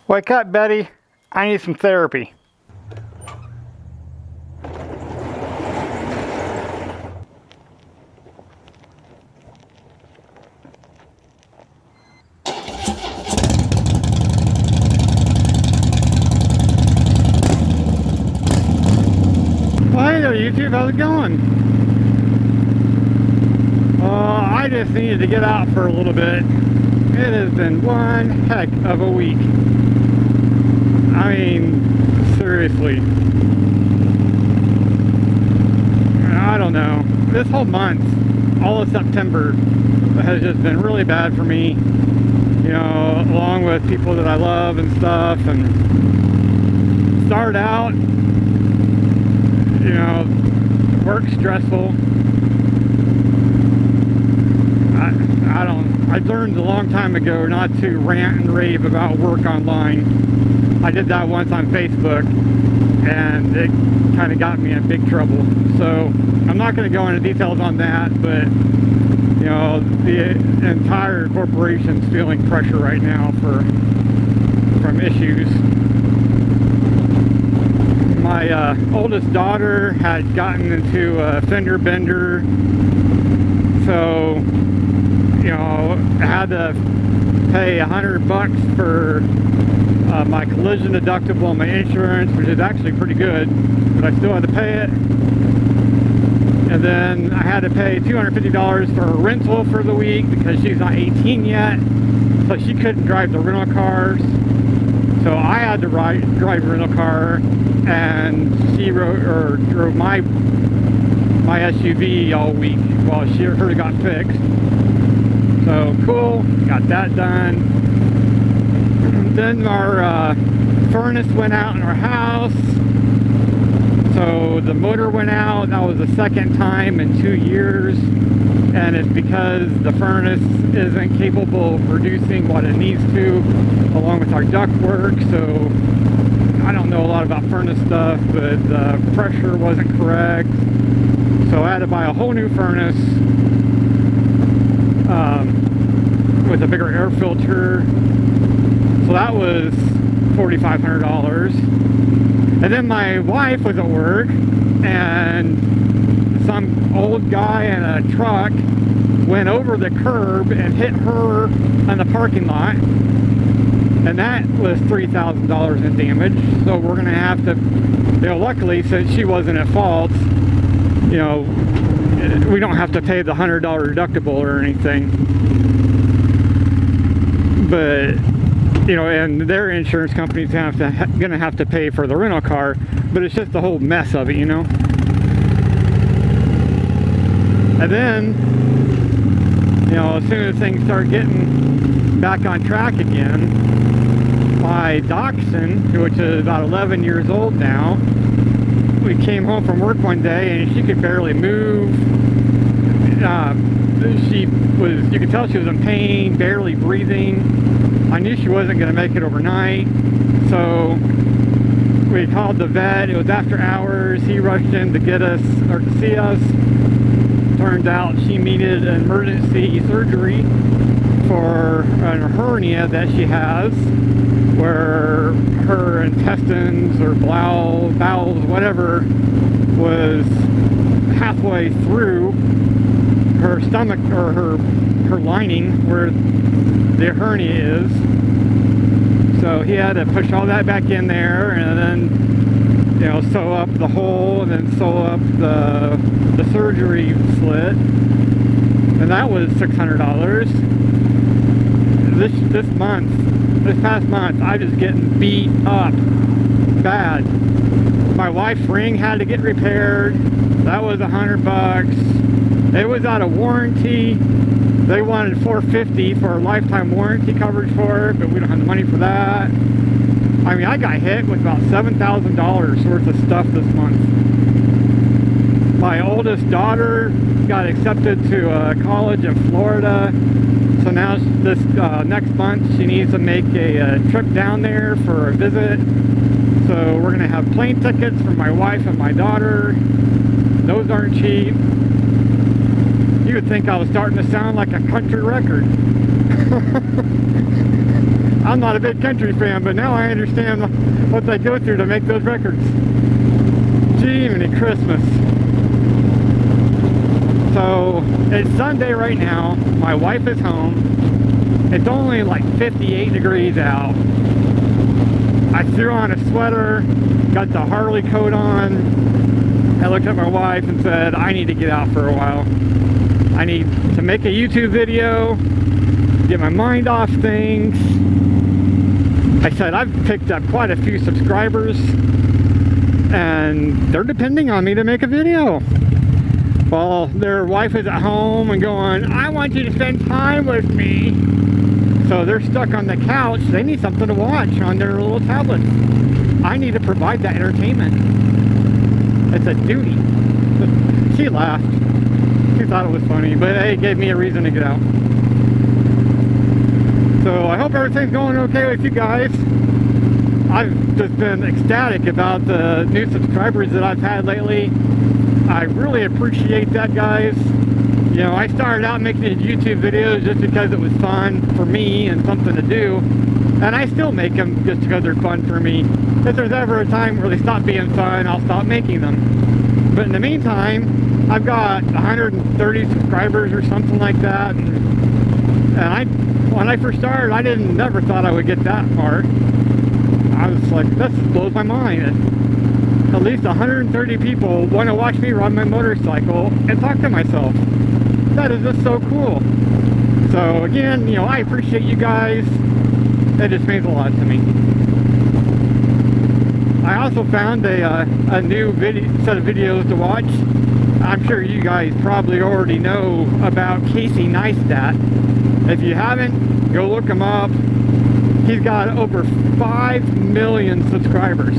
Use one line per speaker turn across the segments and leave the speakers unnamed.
Wake up, Betty. I need some therapy. Well, hey there, YouTube. How's it going? I just needed to get out for a little bit. It has been one heck of a week. I mean, seriously. I don't know. This whole month, all of September, has just been really bad for me. You know, along with people that I love and stuff. And started out, you know, work stressful. I learned a long time ago not to rant and rave about work online. I did that once on Facebook, and it kind of got me in big trouble. So I'm not going to go into details on that, but you know, the entire corporation's feeling pressure right now from issues. My oldest daughter had gotten into a fender bender, so you know, I had to pay $100 for my collision deductible and my insurance, which is actually pretty good, but I still had to pay it. And then I had to pay $250 for a rental for the week because she's not 18 yet, so she couldn't drive the rental cars. So I had to drive a rental car, and she drove my SUV all week while hers got fixed. So cool, got that done. Then our furnace went out in our house. So the motor went out. That was the second time in 2 years. And it's because the furnace isn't capable of producing what it needs to, along with our duct work. So I don't know a lot about furnace stuff, but the pressure wasn't correct. So I had to buy a whole new furnace. With a bigger air filter, so that was $4,500. And then my wife was at work, and some old guy in a truck went over the curb and hit her in the parking lot, and that was $3,000 in damage. So we're gonna have to, you know, luckily since she wasn't at fault, you know, we don't have to pay the $100 deductible or anything. But you know, and their insurance company's gonna have to pay for the rental car, but it's just the whole mess of it, you know. And then, you know, as soon as things start getting back on track again, my dachshund, which is about 11 years old now, we came home from work one day and she could barely move. You could tell she was in pain, barely breathing. I knew she wasn't going to make it overnight, so we called the vet. It was after hours. He rushed in to get us, or to see us. Turned out she needed an emergency surgery for a hernia that she has, where her intestines or bowels, whatever, was halfway through her stomach, or her lining where the hernia is. So he had to push all that back in there, and then, you know, sew up the hole, and then sew up the surgery slit, and that was $600. This past month, I was getting beat up bad. My wife's ring had to get repaired. That was $100. It was out of warranty. They wanted $450 for a lifetime warranty coverage for it, but we don't have the money for that. I mean, I got hit with about $7,000 worth of stuff this month. My oldest daughter got accepted to a college in Florida, so now this next month she needs to make a trip down there for a visit. So we're going to have plane tickets for my wife and my daughter. Those aren't cheap. You would think I was starting to sound like a country record. I'm not a big country fan, but now I understand what they go through to make those records. Jiminy Christmas. So it's Sunday right now. My wife is home. It's only like 58 degrees out. I threw on a sweater, got the Harley coat on. I looked at my wife and said, I need to get out for a while. I need to make a YouTube video, get my mind off things. I said, I've picked up quite a few subscribers and they're depending on me to make a video. Well, their wife is at home and going, I want you to spend time with me. So they're stuck on the couch. They need something to watch on their little tablets. I need to provide that entertainment. It's a duty. She laughed. She thought it was funny, but it gave me a reason to get out. So I hope everything's going okay with you guys. I've just been ecstatic about the new subscribers that I've had lately. I really appreciate that, guys. You know, I started out making these YouTube videos just because it was fun for me and something to do. And I still make them just because they're fun for me. If there's ever a time where they stop being fun, I'll stop making them. But in the meantime, I've got 130 subscribers or something like that. And when I first started, I never thought I would get that far. I was like, this blows my mind. At least 130 people want to watch me ride my motorcycle and talk to myself. That is just so cool. So again, you know, I appreciate you guys. It just means a lot to me. I also found a new set of videos to watch. I'm sure you guys probably already know about Casey Neistat. If you haven't, go look him up. He's got over 5 million subscribers.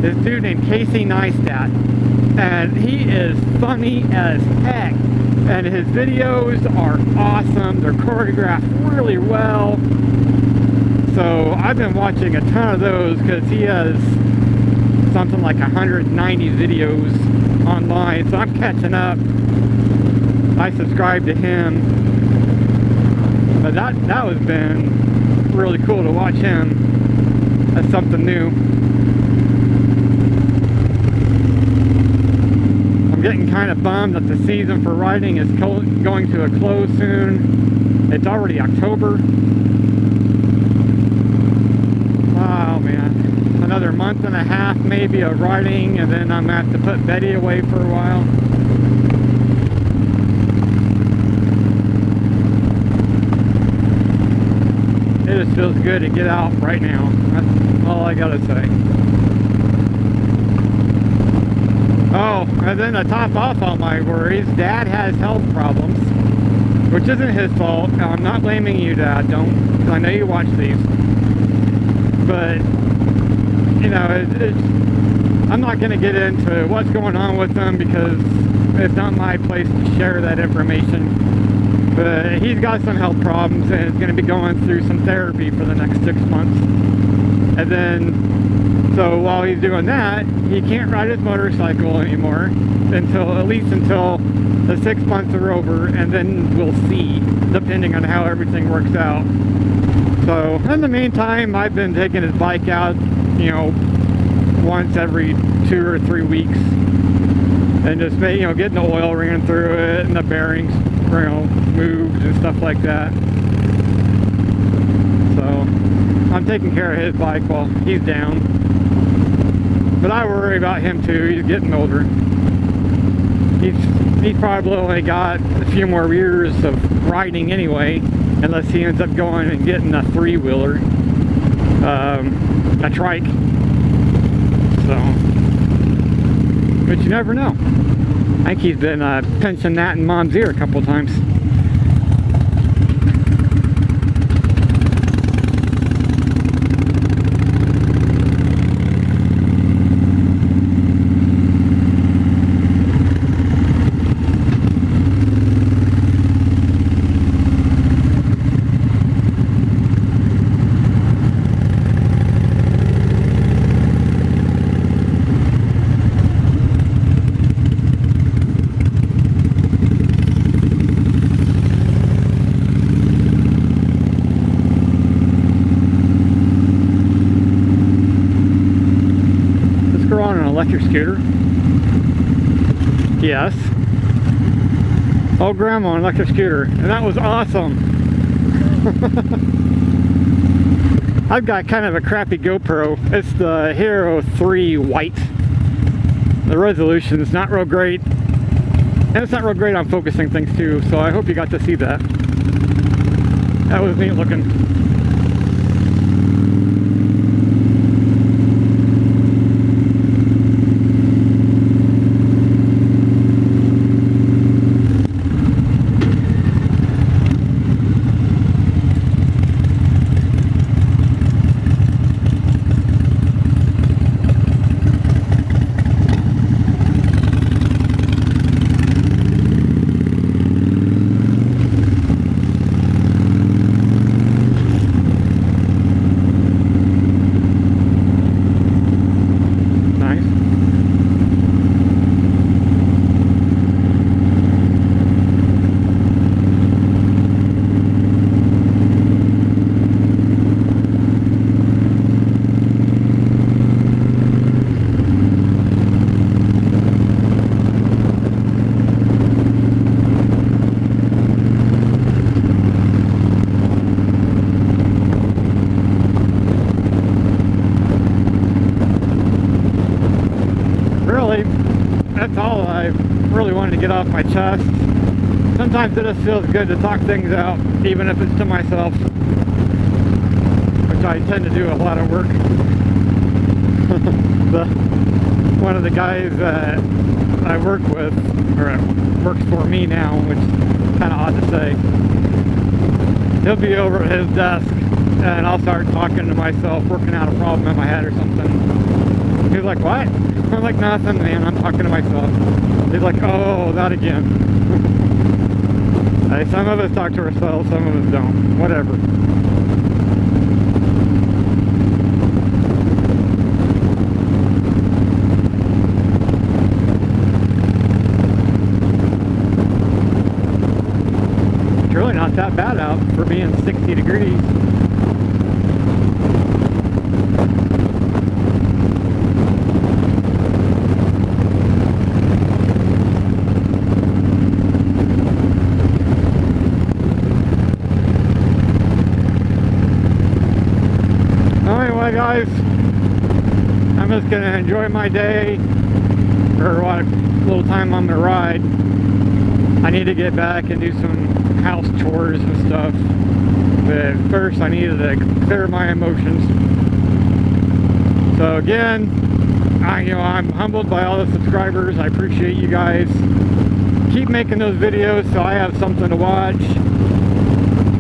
This dude named Casey Neistat. And he is funny as heck. And his videos are awesome. They're choreographed really well. So I've been watching a ton of those because he has something like 190 videos online. So I'm catching up. I subscribe to him. But that has been really cool to watch him. That's something new. I'm getting kind of bummed that the season for riding is going to a close soon. It's already October. Oh man, another month and a half maybe of riding, and then I'm gonna have to put Betty away for a while. It just feels good to get out right now. That's all I gotta say. Oh, and then to top off all my worries, Dad has health problems, which isn't his fault. I'm not blaming you, Dad. Don't, because I know you watch these. But, you know, I'm not going to get into what's going on with him because it's not my place to share that information. But he's got some health problems and is going to be going through some therapy for the next 6 months. And then, so while he's doing that, he can't ride his motorcycle anymore at least until the 6 months are over, and then we'll see, depending on how everything works out. So in the meantime, I've been taking his bike out, you know, once every 2 or 3 weeks, and just, you know, getting the oil ran through it and the bearings, you know, moved and stuff like that. So I'm taking care of his bike while he's down. But I worry about him too. He's getting older. He's probably only got a few more years of riding anyway, unless he ends up going and getting a three-wheeler, a trike. So, but you never know. I think he's been pinching that in Mom's ear a couple times. electric scooter? Yes. Old grandma on an electric scooter, and that was awesome. I've got kind of a crappy GoPro. It's the Hero 3 White. The resolution is not real great, and it's not real great on focusing things too, so I hope you got to see that. That was neat looking. That's all I really wanted to get off my chest. Sometimes it just feels good to talk things out, even if it's to myself, which I tend to do a lot of work. One of the guys that I work with, or works for me now, which is kind of odd to say, he'll be over at his desk and I'll start talking to myself, working out a problem in my head or something. He's like, what? I'm like, nothing, man, I'm talking to myself. He's like, oh, that again. Hey, some of us talk to ourselves, some of us don't. Whatever. It's really not that bad out for being 60 degrees. Anyway, guys, I'm just going to enjoy my day, or what little time I'm going to ride. I need to get back and do some house chores and stuff, but first I needed to clear my emotions. So again, I'm humbled by all the subscribers. I appreciate you guys. Keep making those videos so I have something to watch,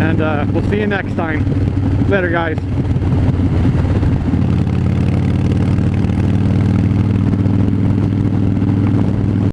and we'll see you next time. Later, guys.